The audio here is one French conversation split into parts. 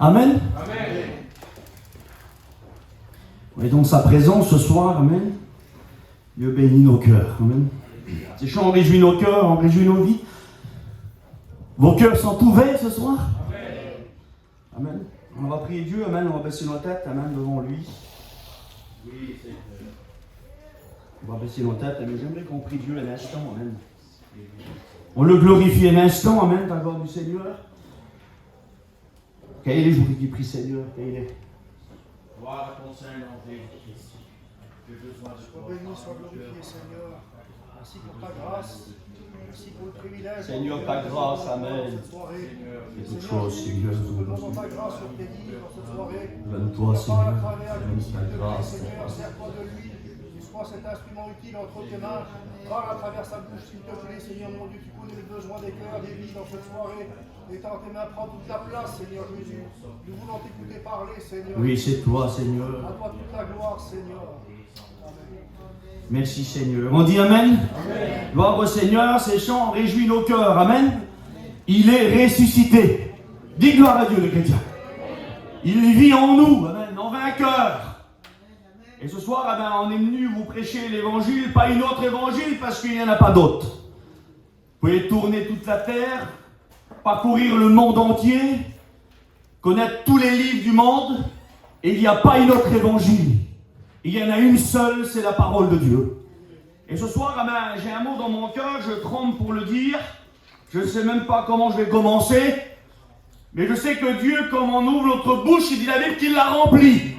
Amen. Amen. Et donc sa présence ce soir, amen. Dieu bénit nos cœurs, amen. Ces chants ont réjoui nos cœurs, ont réjoui nos vies. Vos cœurs sont ouverts ce soir. Amen. Amen. On va prier Dieu, amen. On va baisser nos têtes, amen, devant lui. Oui, c'est On va baisser nos têtes, mais j'aimerais qu'on prie Dieu un instant, amen. On le glorifie un instant, amen, dans la gloire du Seigneur. Quel est je vous prie Seigneur, quel est. Gloire à ton Saint-Nom, Jésus-Christ. J'ai besoin de toi. Sois béni, sois glorifié, Seigneur. Merci pour ta grâce. Merci pour le privilège. Seigneur, ta grâce, amen. Cette soirée. Fais toute chose, Seigneur. Demandons ta grâce sur tes livres dans cette soirée. Donne-toi, Parle à Seigneur. travers Donne le ta grâce. Seigneur, sers-toi de lui. Qu'il soit cet instrument utile entre tes mains. Parle à travers sa bouche, s'il te plaît, Seigneur mon Dieu. Tu connais les besoins des cœurs, des vies dans cette soirée. Et dans tes mains, prends toute la place, Seigneur Jésus. Nous voulons t'écouter parler, Seigneur. Oui, c'est toi, Seigneur. À toi toute la gloire, Seigneur. Merci, Seigneur. On dit amen. Amen. Gloire au Seigneur, ces chants réjouissent nos cœurs. Amen. Il est ressuscité. Dis gloire à Dieu, les chrétiens. Il vit en nous, amen, en vainqueur. Et ce soir, amen, on est venu vous prêcher l'évangile, pas une autre évangile, parce qu'il n'y en a pas d'autre. Vous pouvez tourner toute la terre, parcourir le monde entier, connaître tous les livres du monde, et il n'y a pas une autre évangile. Il y en a une seule, c'est la parole de Dieu. Et ce soir, amen, j'ai un mot dans mon cœur, je tremble pour le dire. Je ne sais même pas comment je vais commencer. Mais je sais que Dieu, comme on ouvre notre bouche, il dit la Bible qu'il la remplit.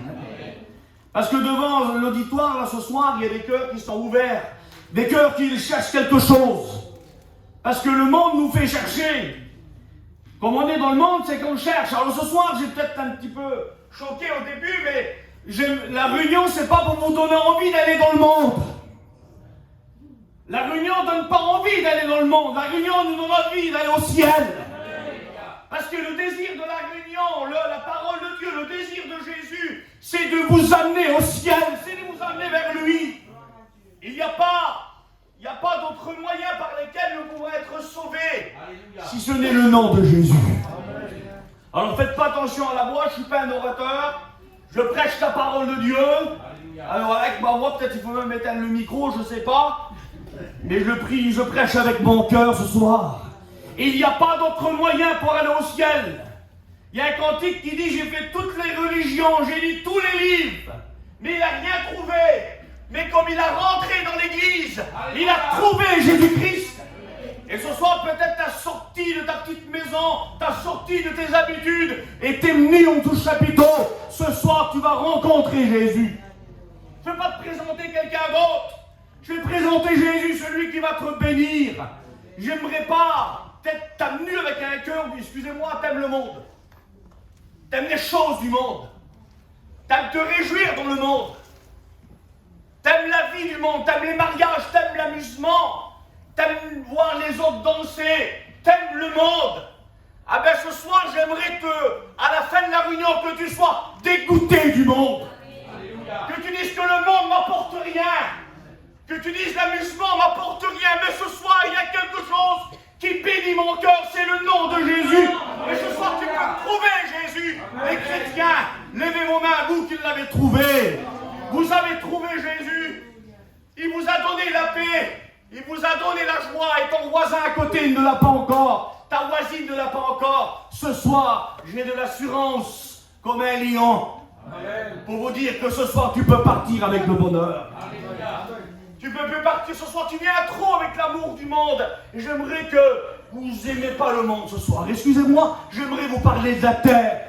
Parce que devant l'auditoire, là, ce soir, il y a des cœurs qui sont ouverts. Des cœurs qui cherchent quelque chose. Parce que le monde nous fait chercher. Comme on est dans le monde, c'est qu'on cherche. Alors ce soir, j'ai peut-être un petit peu choqué au début, mais la réunion, c'est pas pour vous donner envie d'aller dans le monde. La réunion ne donne pas envie d'aller dans le monde. La réunion nous donne envie d'aller au ciel. Parce que le désir de la réunion, la parole de Dieu, le désir de Jésus, c'est de vous amener au ciel, c'est de vous amener vers lui. Il n'y a pas d'autre moyen par lesquels nous pouvons être sauvés, si ce n'est le nom de Jésus. Alors faites pas attention à la voix, je ne suis pas un orateur, je prêche la parole de Dieu. Alors avec ma voix, peut-être il faut même éteindre le micro, je ne sais pas. Mais je prêche avec mon cœur ce soir. Il n'y a pas d'autre moyen pour aller au ciel. Il y a un cantique qui dit « J'ai fait toutes les religions, j'ai lu tous les livres, mais il n'a rien trouvé. Mais comme il a rentré dans l'église, il a trouvé Jésus-Christ. » Et ce soir, peut-être t'as sorti de ta petite maison, t'as sorti de tes habitudes, et t'es venu en tout chapiteau. Ce soir, tu vas rencontrer Jésus. Je ne vais pas te présenter quelqu'un d'autre. Je vais présenter Jésus, celui qui va te bénir. J'aimerais pas peut-être t'amener avec un cœur, excusez-moi, t'aimes le monde. T'aimes les choses du monde. T'aimes te réjouir dans le monde. T'aimes la vie du monde, t'aimes les mariages, t'aimes l'amusement. T'aimes voir les autres danser. T'aimes le monde. Ah ben ce soir, j'aimerais que, à la fin de la réunion, que tu sois dégoûté du monde. Alléluia. Que tu dises que le monde m'apporte rien. Que tu dises l'amusement m'apporte rien. Mais ce soir, il y a quelque chose qui bénit mon cœur, c'est le nom de Jésus. Et ce soir, tu peux trouver Jésus. Les chrétiens, levez vos mains, vous qui l'avez trouvé. Vous avez trouvé Jésus. Il vous a donné la paix. Il vous a donné la joie. Et ton voisin à côté ne l'a pas encore. Ta voisine ne l'a pas encore. Ce soir, j'ai de l'assurance comme un lion. Pour vous dire que ce soir, tu peux partir avec le bonheur. Tu ne peux plus partir ce soir, tu viens trop avec l'amour du monde. Et j'aimerais que vous n'aimez pas le monde ce soir. Excusez-moi, j'aimerais vous parler de la terre.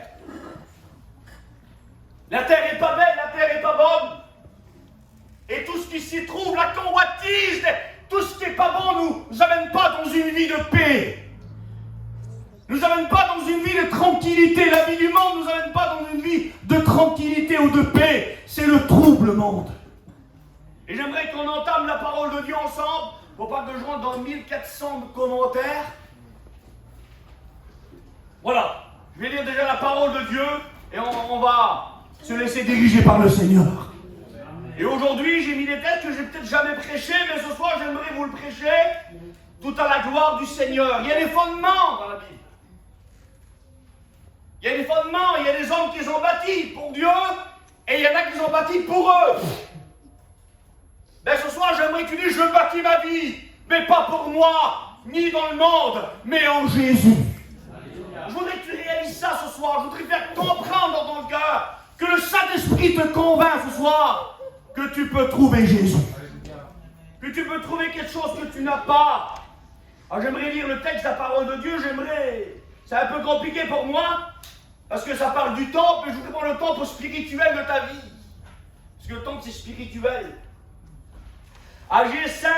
La terre n'est pas belle, la terre n'est pas bonne. Et tout ce qui s'y trouve, la convoitise, tout ce qui n'est pas bon, nous amène pas dans une vie de paix. Nous amène pas dans une vie de tranquillité. La vie du monde nous amène pas dans une vie de tranquillité ou de paix. C'est le trouble monde. Et j'aimerais qu'on entame la parole de Dieu ensemble. Il ne faut pas que je rentre dans 1400 commentaires. Voilà. Je vais lire déjà la parole de Dieu et on va se laisser diriger par le Seigneur. Et aujourd'hui, j'ai mis des textes que je n'ai peut-être jamais prêché, mais ce soir, j'aimerais vous le prêcher tout à la gloire du Seigneur. Il y a des fondements dans la Bible. Il y a des fondements, il y a des hommes qui les ont bâtis pour Dieu, et il y en a qui les ont bâtis pour eux. Ben ce soir, j'aimerais que tu dises, je bâtis ma vie, mais pas pour moi, ni dans le monde, mais en Jésus. Je voudrais que tu réalises ça ce soir. Je voudrais faire comprendre dans ton cœur que le Saint-Esprit te convainc ce soir que tu peux trouver Jésus. Que tu peux trouver quelque chose que tu n'as pas. Alors j'aimerais lire le texte de la parole de Dieu. C'est un peu compliqué pour moi, parce que ça parle du temple, mais je voudrais prendre le temple spirituel de ta vie. Parce que le temple, c'est spirituel. Agé 5,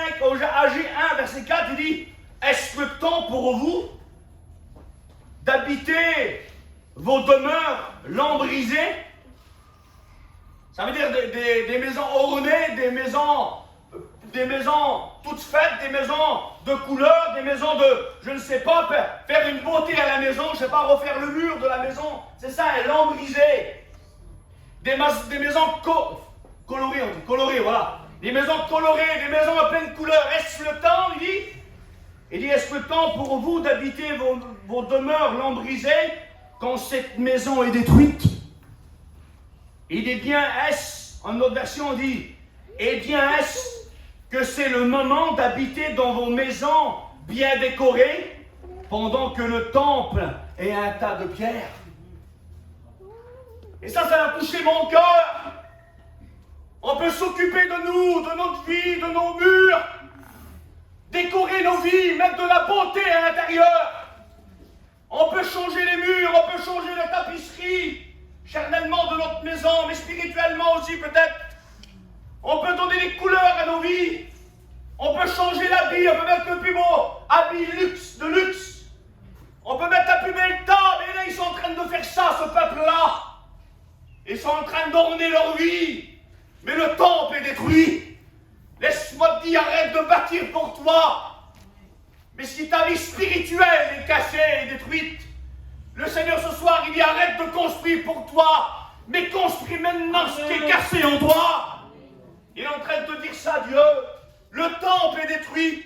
Agé 1, verset 4, il dit, est-ce le temps pour vous d'habiter vos demeures lambrisées? Ça veut dire des maisons ornées, des maisons toutes faites, des maisons de couleur, des maisons de, je ne sais pas, faire une beauté à la maison, je ne sais pas, refaire le mur de la maison, c'est ça, lambrisée. Des maisons colorées, on dit, colorées, voilà. Des maisons colorées, des maisons à pleine couleur. Est-ce le temps, il dit? Il dit, est-ce le temps pour vous d'habiter vos demeures lambrisées quand cette maison est détruite? Il dit bien, est-ce, en autre version on dit, eh bien est-ce que c'est le moment d'habiter dans vos maisons bien décorées pendant que le temple est un tas de pierres? Et ça a touché mon cœur. On peut s'occuper de nous, de notre vie, de nos murs, décorer nos vies, mettre de la beauté à l'intérieur. On peut changer les murs, on peut changer la tapisserie, charnellement de notre maison, mais spirituellement aussi peut-être. On peut donner des couleurs à nos vies. On peut changer l'habit, on peut mettre le plus beau habit de luxe. On peut mettre la plus belle table, et là ils sont en train de faire ça, ce peuple-là. Ils sont en train d'orner leur vie. Mais le temple est détruit. Laisse-moi te dire, arrête de bâtir pour toi. Mais si ta vie spirituelle est cachée et détruite, le Seigneur ce soir, il dit, arrête de construire pour toi, mais construis maintenant ce qui est cassé en toi. Il est en train de te dire ça, Dieu. Le temple est détruit,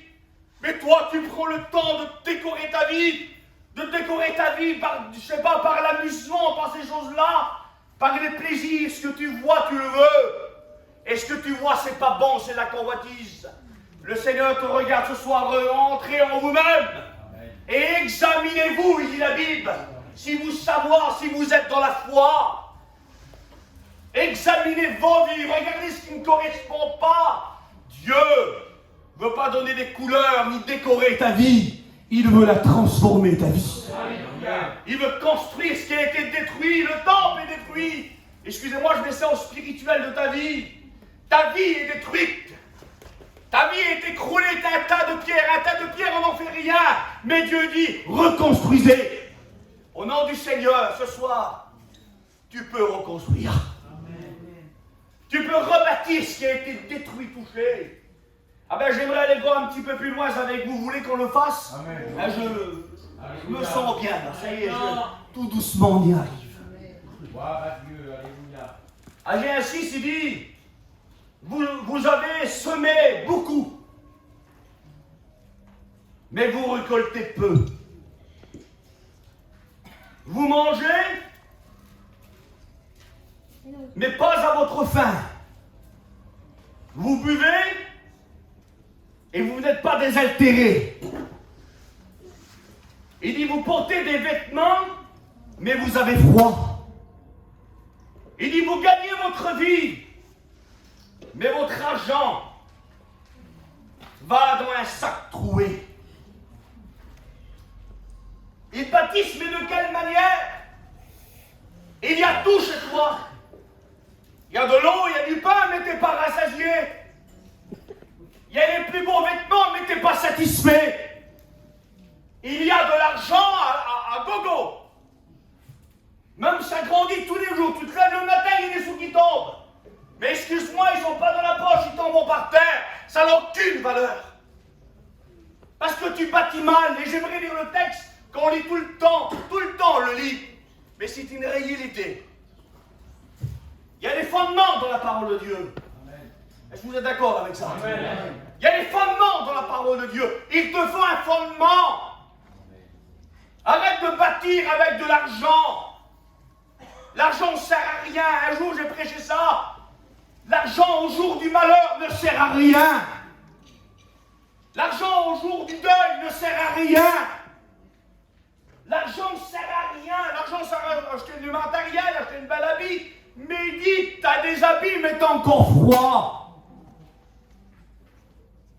mais toi, tu prends le temps de décorer ta vie, par, je sais pas, par l'amusement, par ces choses-là, par les plaisirs, ce que tu vois, tu le veux. Et ce que tu vois, c'est pas bon, c'est la convoitise. Le Seigneur te regarde ce soir, entrez en vous-même et examinez-vous, il dit la Bible, si vous êtes dans la foi. Examinez vos vies, regardez ce qui ne correspond pas. Dieu ne veut pas donner des couleurs ni décorer ta vie, il veut la transformer ta vie. Il veut construire ce qui a été détruit, le temple est détruit. Excusez-moi, je mets ça au spirituel de ta vie. Ta vie est détruite. Ta vie est écroulée, t'as un tas de pierres, on n'en fait rien. Mais Dieu dit, reconstruisez. Au nom du Seigneur, ce soir, tu peux reconstruire. Amen. Tu peux rebâtir ce qui a été détruit, touché. Ah ben j'aimerais aller voir un petit peu plus loin avec vous. Vous voulez qu'on le fasse? Amen. Ben, je me sens bien, là. Ça y est, tout doucement on y arrive. Gloire à Dieu, alléluia. Agé 6, il dit, vous avez semé beaucoup, mais vous récoltez peu. Vous mangez, mais pas à votre faim. Vous buvez, et vous n'êtes pas désaltérés. Il dit, vous portez des vêtements, mais vous avez froid. Il dit, vous gagnez votre vie, mais votre argent va dans un sac troué. Ils bâtissent, mais de quelle manière? Il y a tout chez toi. Il y a de l'eau, il y a du pain, mais tu n'es pas rassasié. Il y a les plus beaux vêtements, mais tu n'es pas satisfait. Il y a de l'argent à gogo. Même ça grandit tous les jours. Tu te lèves le matin, il y a des sous qui tombent. Mais excuse-moi, ils ne sont pas dans la poche, ils tombent par terre. Ça n'a aucune valeur. Parce que tu bâtis mal. Et j'aimerais lire le texte qu'on lit tout le temps on le lit. Mais c'est une réalité. Il y a des fondements dans la parole de Dieu. Est-ce que vous êtes d'accord avec ça? Amen. Il y a des fondements dans la parole de Dieu. Il te faut un fondement. Arrête de bâtir avec de l'argent. L'argent ne sert à rien. Un jour, j'ai prêché ça. L'argent au jour du malheur ne sert à rien. L'argent au jour du deuil ne sert à rien. L'argent ne sert à rien. L'argent sert à acheter du matériel, acheter une belle habit. Mais dis, t'as des habits, mais t'as encore froid.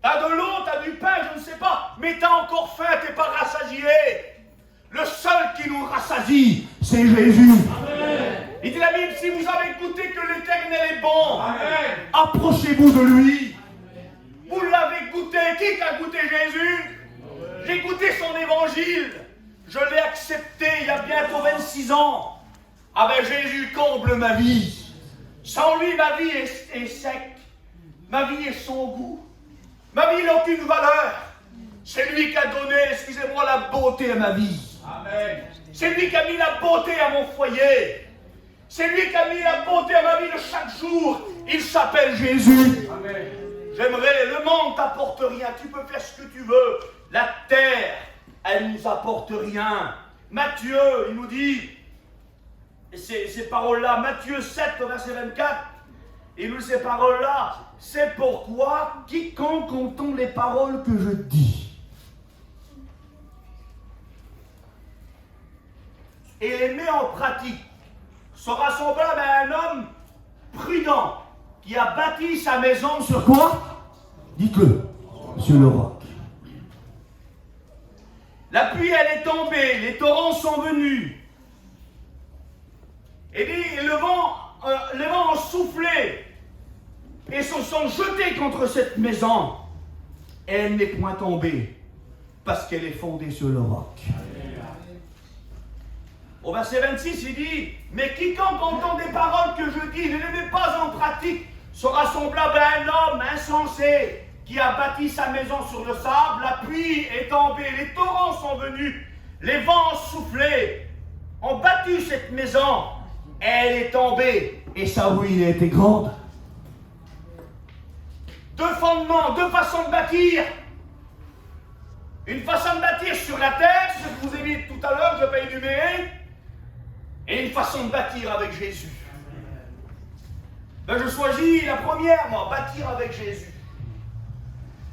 T'as de l'eau, t'as du pain, je ne sais pas. Mais t'as encore faim, t'es pas rassasié. Le seul qui nous rassasie, c'est Jésus. Amen. Il dit la Bible, si vous avez goûté que l'Éternel est bon, approchez-vous de lui. Vous l'avez goûté. Qui t'a goûté Jésus? J'ai goûté son évangile. Je l'ai accepté il y a bientôt 26 ans. Ah ben Jésus comble ma vie. Sans lui, ma vie est sec. Ma vie est sans goût. Ma vie n'a aucune valeur. C'est lui qui a donné, excusez-moi, la beauté à ma vie. Amen. C'est lui qui a mis la beauté à mon foyer. C'est lui qui a mis la beauté à ma vie de chaque jour. Il s'appelle Jésus. Amen. J'aimerais, le monde t'apporte rien. Tu peux faire ce que tu veux. La terre, elle ne nous apporte rien. Matthieu, il nous dit, ces paroles-là, Matthieu 7, verset 24, il nous dit ces paroles-là. C'est pourquoi quiconque entend les paroles que je dis et les met en pratique sera semblable à un homme prudent qui a bâti sa maison sur quoi? Dites-le. Sur le roc. La pluie, elle est tombée, les torrents sont venus. Et le vent a soufflé et se sont jetés contre cette maison. Et elle n'est point tombée parce qu'elle est fondée sur le roc. Au verset 26, il dit, mais quiconque entend des paroles que je dis, ne les met pas en pratique, sera semblable à un homme insensé qui a bâti sa maison sur le sable. La pluie est tombée, les torrents sont venus, les vents ont soufflé, ont battu cette maison, elle est tombée et sa ruine a été grande. Deux fondements, deux façons de bâtir. Une façon de bâtir sur la terre, ce que vous avez dit tout à l'heure, je vais énumérer, et une façon de bâtir avec Jésus. Ben, je choisis la première, moi, bâtir avec Jésus.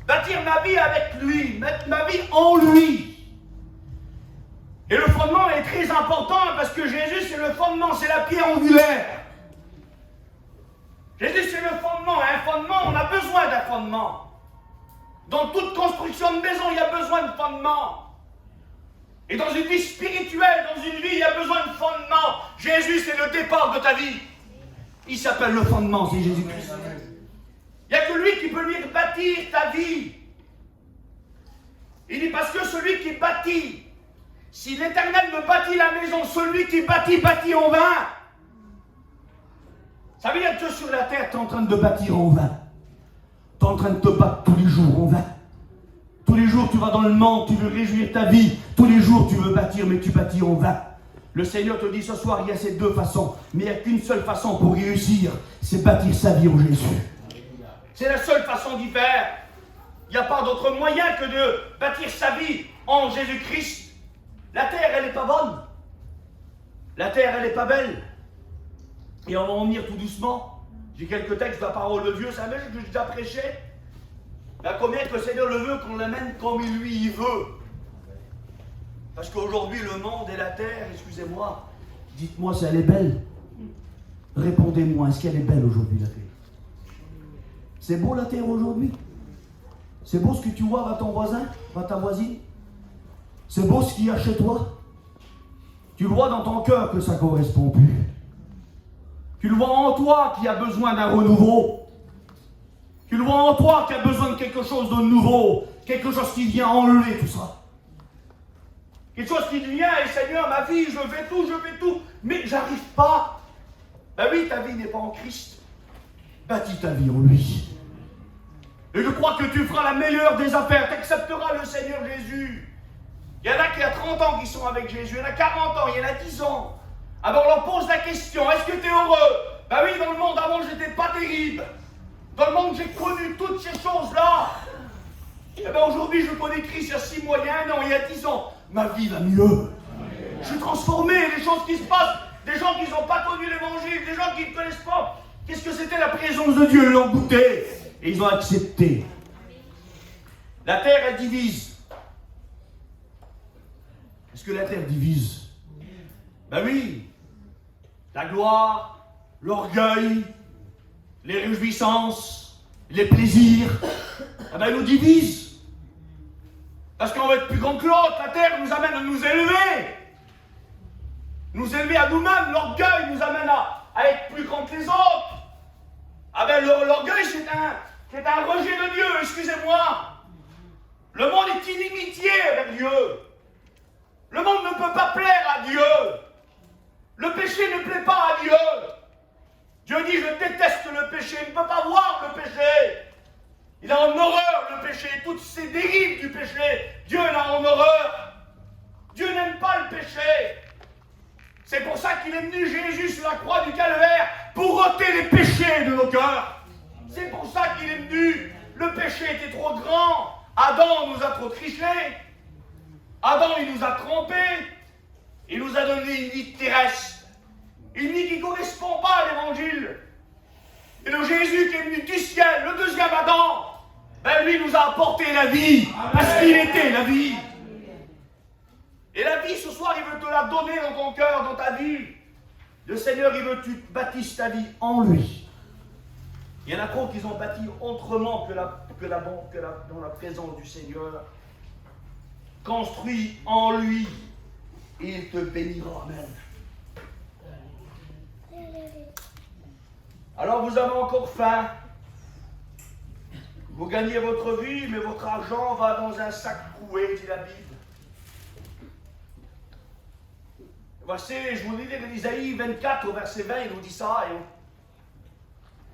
Bâtir ma vie avec lui, mettre ma vie en lui. Et le fondement est très important parce que Jésus, c'est le fondement, c'est la pierre angulaire. Jésus, c'est le fondement. Un fondement, on a besoin d'un fondement. Dans toute construction de maison, il y a besoin de fondement. Et dans une vie spirituelle, dans une vie, il y a besoin de fondement. Jésus, c'est le départ de ta vie. Il s'appelle le fondement, c'est Jésus-Christ. Il n'y a que lui qui peut lui bâtir ta vie. Il dit parce que celui qui bâtit, si l'Éternel me bâtit la maison, celui qui bâtit, bâtit en vain. Ça veut dire que sur la terre, tu es en train de bâtir en vain. Tu es en train de te battre tous les jours en vain. Tous les jours, tu vas dans le monde, tu veux réjouir ta vie. Tous les jours, tu veux bâtir, mais tu bâtis en vain. Le Seigneur te dit ce soir, il y a ces deux façons. Mais il n'y a qu'une seule façon pour réussir, c'est bâtir sa vie en Jésus. C'est la seule façon d'y faire. Il n'y a pas d'autre moyen que de bâtir sa vie en Jésus-Christ. La terre, elle n'est pas bonne. La terre, elle n'est pas belle. Et on va en venir tout doucement. J'ai quelques textes de la parole de Dieu, c'est un message que j'ai déjà prêché. Mais à combien que le Seigneur le veut, qu'on l'amène comme lui il veut. Parce qu'aujourd'hui, le monde et la terre, excusez-moi, dites-moi si elle est belle. Répondez-moi, est-ce qu'elle est belle aujourd'hui, la terre? C'est beau la terre aujourd'hui? C'est beau ce que tu vois à ton voisin, à ta voisine? C'est beau ce qu'il y a chez toi? Tu le vois dans ton cœur que ça ne correspond plus. Tu le vois en toi qui a besoin d'un renouveau. Tu le vois en toi qui a besoin de quelque chose de nouveau. Quelque chose qui vient enlever tout ça. Quelque chose qui vient, et Seigneur, ma vie, je fais tout, mais j'arrive pas. Ben oui, ta vie n'est pas en Christ. Bâtis ta vie en lui. Et je crois que tu feras la meilleure des affaires. Tu accepteras le Seigneur Jésus. Il y en a qui a 30 ans qui sont avec Jésus. Il y en a 40 ans, il y en a 10 ans. Alors on leur pose la question, est-ce que tu es heureux? Ben oui, dans le monde avant, j'étais pas terrible. Dans le monde, j'ai connu toutes ces choses-là. Et bien aujourd'hui, je connais Christ il y a 6 mois, il y a 1 an, il y a 10 ans. Ma vie va mieux. Je suis transformé, les choses qui se passent des gens qui n'ont pas connu l'évangile, des gens qui ne connaissent pas qu'est-ce que c'était la présence de Dieu. Ils l'ont goûté et ils ont accepté. La terre, elle divise. Est-ce que la terre divise? Ben oui. La gloire, l'orgueil, les réjouissances, les plaisirs, eh ben, elle nous divise. Parce qu'on va être plus grand que l'autre. La terre nous amène à nous élever. Nous élever à nous-mêmes. L'orgueil nous amène à être plus grand que les autres. Ah ben l'orgueil, c'est un rejet de Dieu, excusez-moi. Le monde est inimitié avec Dieu. Le monde ne peut pas plaire à Dieu. Le péché ne plaît pas à Dieu. Dieu dit, je déteste le péché. Il ne peut pas voir le péché. Il a en horreur le péché, toutes ces dérives du péché. Dieu l'a en horreur. Dieu n'aime pas le péché. C'est pour ça qu'il est venu, Jésus, sur la croix du calvaire, pour ôter les péchés de nos cœurs. C'est pour ça qu'il est venu. Le péché était trop grand. Adam nous a trop triché. Adam, il nous a trompés. Il nous a donné une vie terrestre. Une vie qui ne correspond pas à l'évangile. Et le Jésus qui est venu du ciel, le deuxième Adam, ben lui nous a apporté la vie. Parce qu'il était la vie. Et la vie, ce soir, il veut te la donner dans ton cœur, dans ta vie. Le Seigneur, il veut que tu bâtisses ta vie en lui. Il y en a trop qui ont bâti autrement que dans la présence du Seigneur. Construis en lui et il te bénira. Amen. Alors vous avez encore faim. Vous gagnez votre vie, mais votre argent va dans un sac troué, dit la Bible. Voici, je vous lis l'Ésaïe 24 au verset 20, il nous dit ça. Et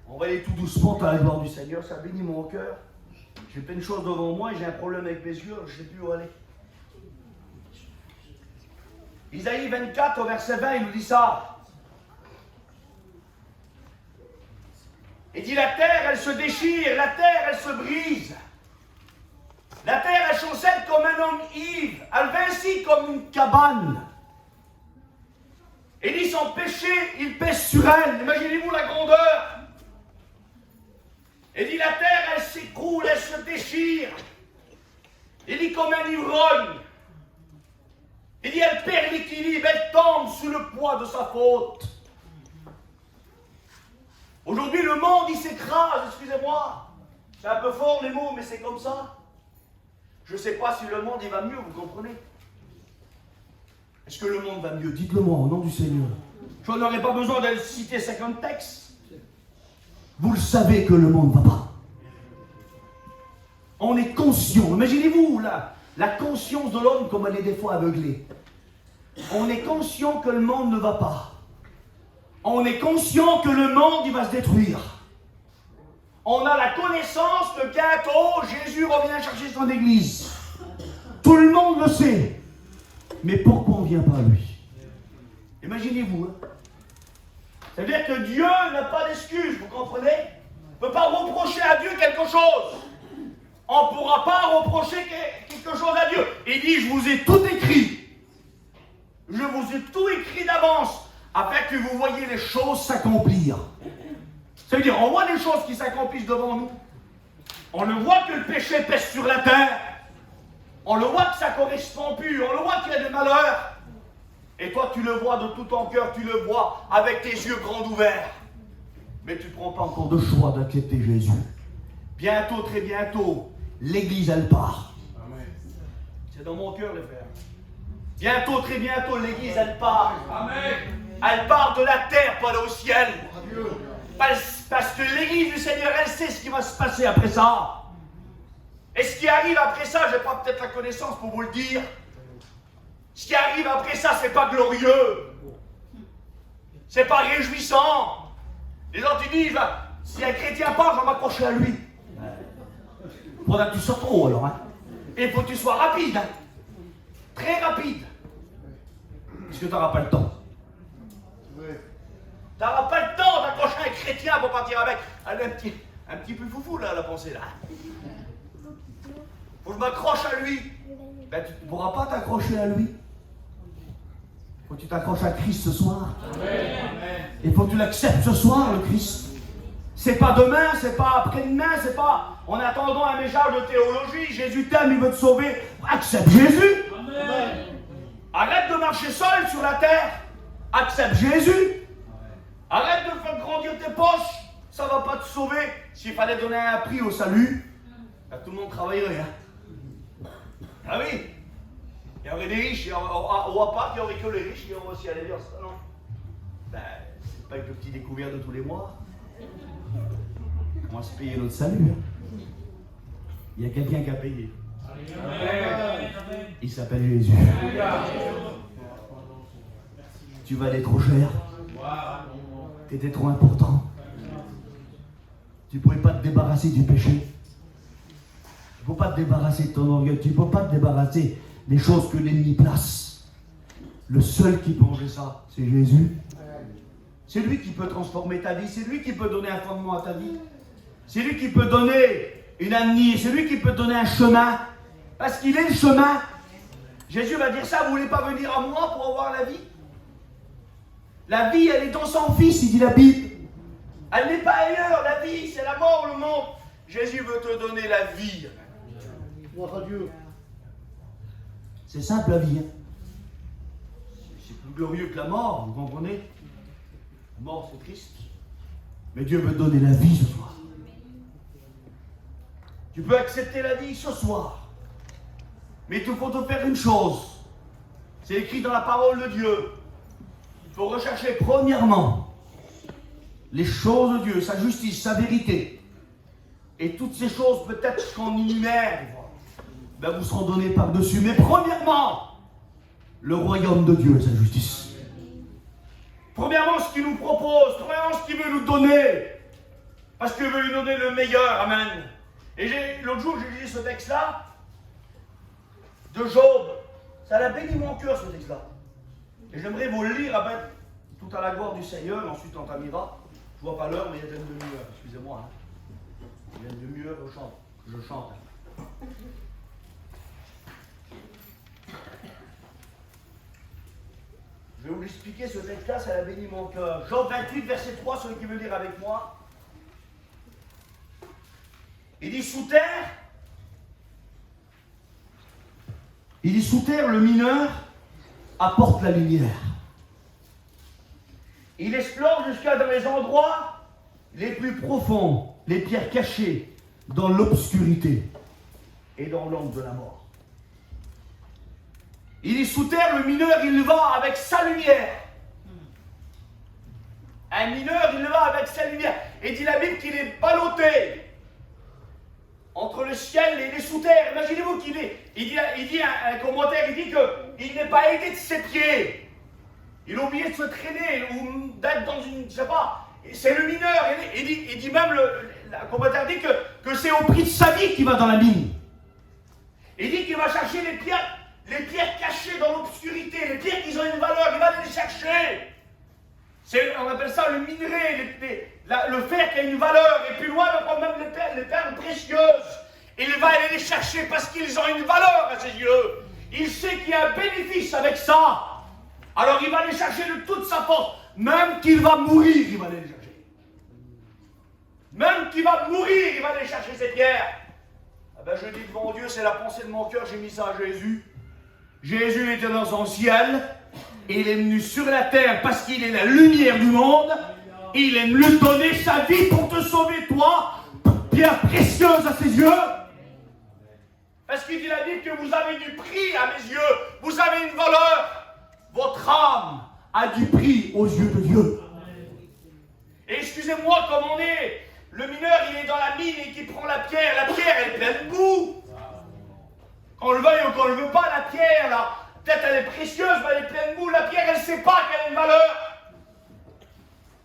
on va aller tout doucement à la gloire du Seigneur, ça bénit mon cœur. J'ai plein de choses devant moi et j'ai un problème avec mes yeux, je ne sais plus où aller. Isaïe 24 au verset 20, il nous dit ça. Il dit, la terre, elle se déchire, la terre, elle se brise. La terre, elle chancelle comme un homme ivre, elle vincit comme une cabane. Il dit, son péché, il pèse sur elle. Imaginez-vous la grandeur. Il dit, la terre, elle s'écroule, elle se déchire. Il dit, comme un ivrogne. Il dit, elle perd l'équilibre, elle tombe sous le poids de sa faute. Aujourd'hui, le monde, il s'écrase, excusez-moi. C'est un peu fort les mots, mais c'est comme ça. Je ne sais pas si le monde, il va mieux, vous comprenez? Est-ce que le monde va mieux? Dites-le moi, au nom du Seigneur. Je n'aurais pas besoin d'aller citer 50 textes. Vous le savez que le monde ne va pas. On est conscient. Imaginez-vous, la conscience de l'homme comme elle est des fois aveuglée. On est conscient que le monde ne va pas. On est conscient que le monde, il va se détruire. On a la connaissance que bientôt, Jésus revient chercher son église. Tout le monde le sait. Mais pourquoi on ne vient pas à lui? Imaginez-vous. Hein? C'est-à-dire que Dieu n'a pas d'excuse, vous comprenez? On ne peut pas reprocher à Dieu quelque chose. On ne pourra pas reprocher quelque chose à Dieu. Il dit, je vous ai tout écrit. Je vous ai tout écrit d'avance, afin que vous voyiez les choses s'accomplir. Ça veut dire, on voit des choses qui s'accomplissent devant nous. On le voit que le péché pèse sur la terre. On le voit que ça ne correspond plus. On le voit qu'il y a des malheurs. Et toi, tu le vois de tout ton cœur, tu le vois avec tes yeux grands ouverts. Mais tu ne prends pas encore de choix d'accepter Jésus. Bientôt, très bientôt, l'Église, elle part. Amen. C'est dans mon cœur, les frères. Bientôt, très bientôt, l'Église, elle part. Amen. Elle part de la terre pour aller au ciel. Parce que l'Église du Seigneur, elle sait ce qui va se passer après ça. Et ce qui arrive après ça, je n'ai pas peut-être la connaissance pour vous le dire. Ce qui arrive après ça, c'est pas glorieux. C'est pas réjouissant. Les gens te disent, si un chrétien part, je vais m'accrocher à lui. Il faudra que tu sois trop alors. Hein. Et il faut que tu sois rapide. Hein. Très rapide. Parce que tu n'auras pas le temps. Tu n'auras pas le temps d'accrocher un chrétien pour partir avec. Un petit peu foufou là, la pensée là. Faut que je m'accroche à lui. Ben, tu ne pourras pas t'accrocher à lui. Il faut que tu t'accroches à Christ ce soir. Il faut que tu l'acceptes ce soir, le Christ. C'est pas demain, c'est pas après-demain, c'est pas en attendant un message de théologie. Jésus t'aime, il veut te sauver. Accepte Jésus. Amen. Arrête de marcher seul sur la terre. Accepte Jésus. Arrête de faire grandir tes poches. Ça ne va pas te sauver. S'il fallait donner un prix au salut, ben, tout le monde travaillerait. Hein. Ah oui. Il y aurait des riches. Au repas, il n'y aurait que les riches. Il y aurait aussi à l'alliance. Non. Ben, c'est pas avec le petit découvert de tous les mois. On va se payer notre salut. Hein. Il y a quelqu'un qui a payé. Il s'appelle Jésus. Tu valais trop cher. Tu étais trop important. Tu ne pouvais pas te débarrasser du péché. Tu ne peux pas te débarrasser de ton orgueil. Tu ne peux pas te débarrasser des choses que l'ennemi place. Le seul qui peut changer ça, c'est Jésus. C'est lui qui peut transformer ta vie. C'est lui qui peut donner un fondement à ta vie. C'est lui qui peut donner une avenir. C'est lui qui peut donner un chemin. Parce qu'il est le chemin. Jésus va dire ça, vous ne voulez pas venir à moi pour avoir la vie? La vie, elle est dans son Fils, il dit la Bible. Elle n'est pas ailleurs, la vie, c'est la mort, le monde. Jésus veut te donner la vie. Gloire à Dieu. C'est simple la vie. Hein. C'est plus glorieux que la mort, vous comprenez? La mort, c'est triste. Mais Dieu veut donner la vie ce soir. Tu peux accepter la vie ce soir. Mais il faut te faire une chose. C'est écrit dans la parole de Dieu. Il faut rechercher premièrement les choses de Dieu, sa justice, sa vérité. Et toutes ces choses, peut-être qu'on énumère, ben vous seront données par-dessus. Mais premièrement, le royaume de Dieu et sa justice. Premièrement, ce qu'il nous propose. Premièrement, ce qu'il veut nous donner. Parce qu'il veut nous donner le meilleur. Amen. Et l'autre jour, j'ai lu ce texte-là de Job. Ça a béni mon cœur, ce texte-là. Et j'aimerais vous le lire, amen, tout à la gloire du Seigneur, ensuite on t'amira. Je ne vois pas l'heure, mais il y a déjà une demi-heure, excusez-moi. Hein. Il y a une demi-heure, je chante. Je vais vous expliquer ce texte-là, ça a béni mon cœur. Job 28, verset 3, celui qui veut lire avec moi. Il dit sous terre, le mineur apporte la lumière. Il explore jusqu'à dans les endroits les plus profonds, les pierres cachées dans l'obscurité et dans l'ombre de la mort. Il est sous terre, le mineur, il va avec sa lumière. Un mineur, il va avec sa lumière. Et dit la Bible qu'il est ballotté entre le ciel et les sous terre. Imaginez-vous qu'il est. Il dit un commentaire, il dit qu'il n'est pas aidé de ses pieds. Il a oublié de se traîner ou d'être dans une. Je sais pas. C'est le mineur. Il dit même, le commentaire dit que c'est au prix de sa vie qu'il va dans la mine. Il dit qu'il va chercher les pierres cachées dans l'obscurité, les pierres qui ont une valeur, il va aller les chercher. On appelle ça le minerai, le fer qui a une valeur, et plus loin, on prend même les perles précieuses. Il va aller les chercher parce qu'ils ont une valeur à ses yeux. Il sait qu'il y a un bénéfice avec ça. Alors il va les chercher de toute sa force. Même qu'il va mourir, il va aller les chercher. Même qu'il va mourir, il va aller chercher ces pierres. Ah ben je dis devant Dieu, c'est la pensée de mon cœur, j'ai mis ça à Jésus. Jésus était dans son ciel. Et il est venu sur la terre parce qu'il est la lumière du monde. Il aime lui donner sa vie pour te sauver, toi, pierre précieuse à ses yeux. Parce qu'il dit la Bible que vous avez du prix à mes yeux. Vous avez une valeur. Votre âme a du prix aux yeux de Dieu. Et excusez-moi, comme on est, le mineur, il est dans la mine et qui prend la pierre elle est pleine de boue. Qu'on le veuille ou qu'on ne le veut pas, la pierre, là, peut-être elle est précieuse, mais elle est pleine de boue. La pierre, elle ne sait pas qu'elle a une valeur.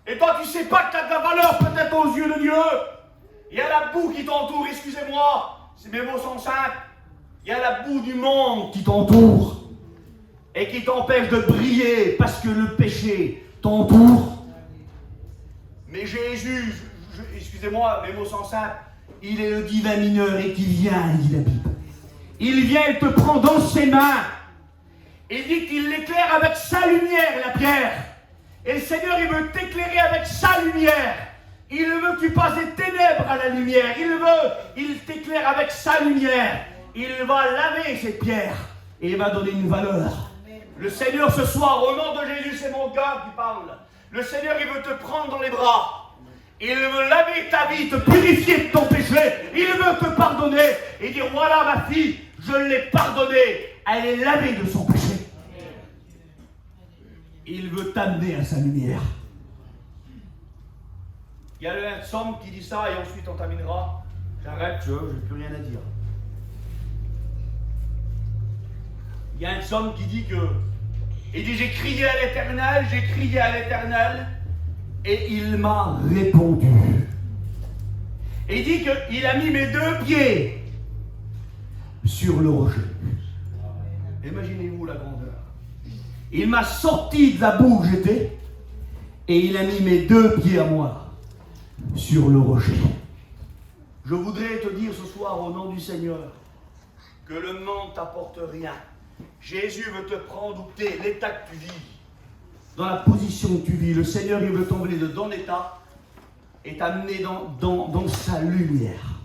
Et toi, tu ne sais pas que tu as de la valeur, peut-être aux yeux de Dieu. Il y a la boue qui t'entoure, excusez-moi, mes mots sont simples. Il y a la boue du monde qui t'entoure et qui t'empêche de briller parce que le péché t'entoure. Mais Jésus, excusez-moi, mes mots sont simples, il est le divin mineur et qui vient, il dit la Bible. Il vient et te prend dans ses mains. Il dit qu'il l'éclaire avec sa lumière, la pierre. Et le Seigneur, il veut t'éclairer avec sa lumière. Il veut que tu passes des ténèbres à la lumière. Il t'éclaire avec sa lumière. Il va laver cette pierre et il va donner une valeur. Le Seigneur, ce soir, au nom de Jésus, c'est mon cœur qui parle. Le Seigneur, il veut te prendre dans les bras. Il veut laver ta vie, te purifier de ton péché. Il veut te pardonner et dire, voilà ma fille, je l'ai pardonnée. Elle est lavée de son péché. Il veut t'amener à sa lumière. Il y a le psaume qui dit ça et ensuite on terminera. J'arrête, je n'ai plus rien à dire. Il y a un psaume qui dit que, il dit, j'ai crié à l'Éternel, et il m'a répondu. Et il dit qu'il a mis mes 2 pieds sur le rocher. Imaginez-vous la grandeur. Il m'a sorti de la boue où j'étais, et il a mis mes 2 pieds à moi sur le rocher. Je voudrais te dire ce soir au nom du Seigneur que le monde t'apporte rien. Jésus veut te prendre où tu es, l'état que tu vis, dans la position où tu vis. Le Seigneur, il veut t'emmener de ton état et t'amener dans sa lumière.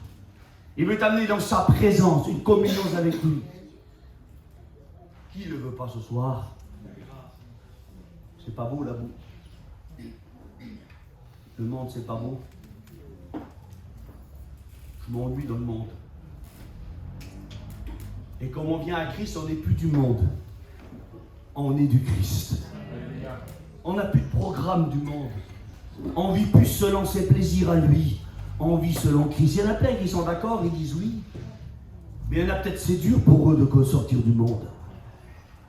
Il veut t'amener dans sa présence, une communion avec lui. Qui ne le veut pas ce soir? C'est pas beau la boue. Le monde, c'est pas beau. Je m'ennuie dans le monde. Et comme on vient à Christ, on n'est plus du monde. On est du Christ. On n'a plus de programme du monde. On vit plus selon ses plaisirs à lui. On vit selon Christ. Il y en a plein qui sont d'accord, ils disent oui. Mais il y en a peut-être, c'est dur pour eux de sortir du monde.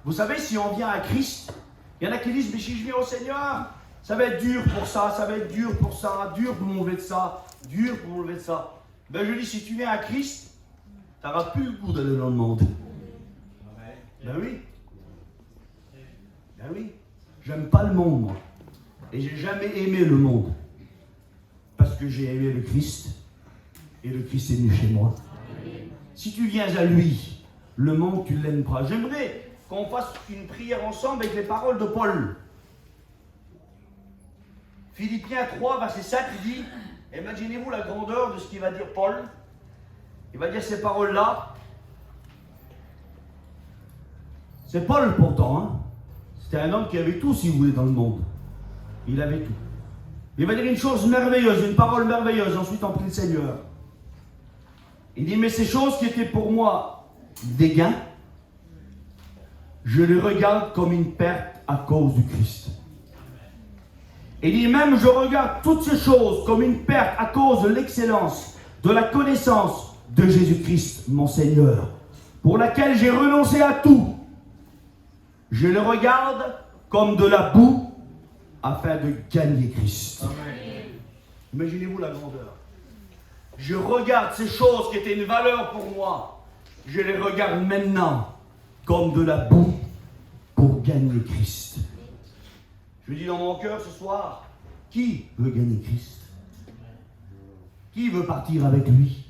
Vous savez, si on vient à Christ, il y en a qui disent, mais si je viens au Seigneur, ça va être dur pour ça, ça va être dur pour ça, dur pour m'enlever de ça, dur pour m'enlever de ça. Ben je dis, si tu viens à Christ, tu n'auras plus le goût d'aller dans le monde. Ben oui. Ben oui. J'aime pas le monde, moi. Et j'ai jamais aimé le monde. Parce que j'ai aimé le Christ. Et le Christ est venu chez moi. Si tu viens à lui, le monde, tu l'aimes pas. J'aimerais qu'on fasse une prière ensemble avec les paroles de Paul. Philippiens 3, verset 7, il dit, imaginez-vous la grandeur de ce qu'il va dire Paul. Il va dire ces paroles-là. C'est Paul pourtant, hein. C'était un homme qui avait tout, si vous voulez, dans le monde. Il avait tout. Il va dire une chose merveilleuse, une parole merveilleuse, ensuite on prie le Seigneur. Il dit, mais ces choses qui étaient pour moi des gains, je les regarde comme une perte à cause du Christ. Il dit, même je regarde toutes ces choses comme une perte à cause de l'excellence, de la connaissance de Jésus-Christ, mon Seigneur, pour laquelle j'ai renoncé à tout. Je le regarde comme de la boue afin de gagner Christ. Amen. Imaginez-vous la grandeur. Je regarde ces choses qui étaient une valeur pour moi. Je les regarde maintenant comme de la boue pour gagner Christ. Je dis dans mon cœur ce soir, qui veut gagner Christ? Qui veut partir avec lui?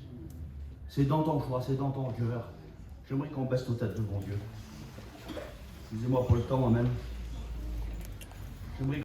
C'est dans ton choix, c'est dans ton cœur. J'aimerais qu'on baisse nos têtes devant Dieu. Excusez-moi pour le temps, moi-même. J'aimerais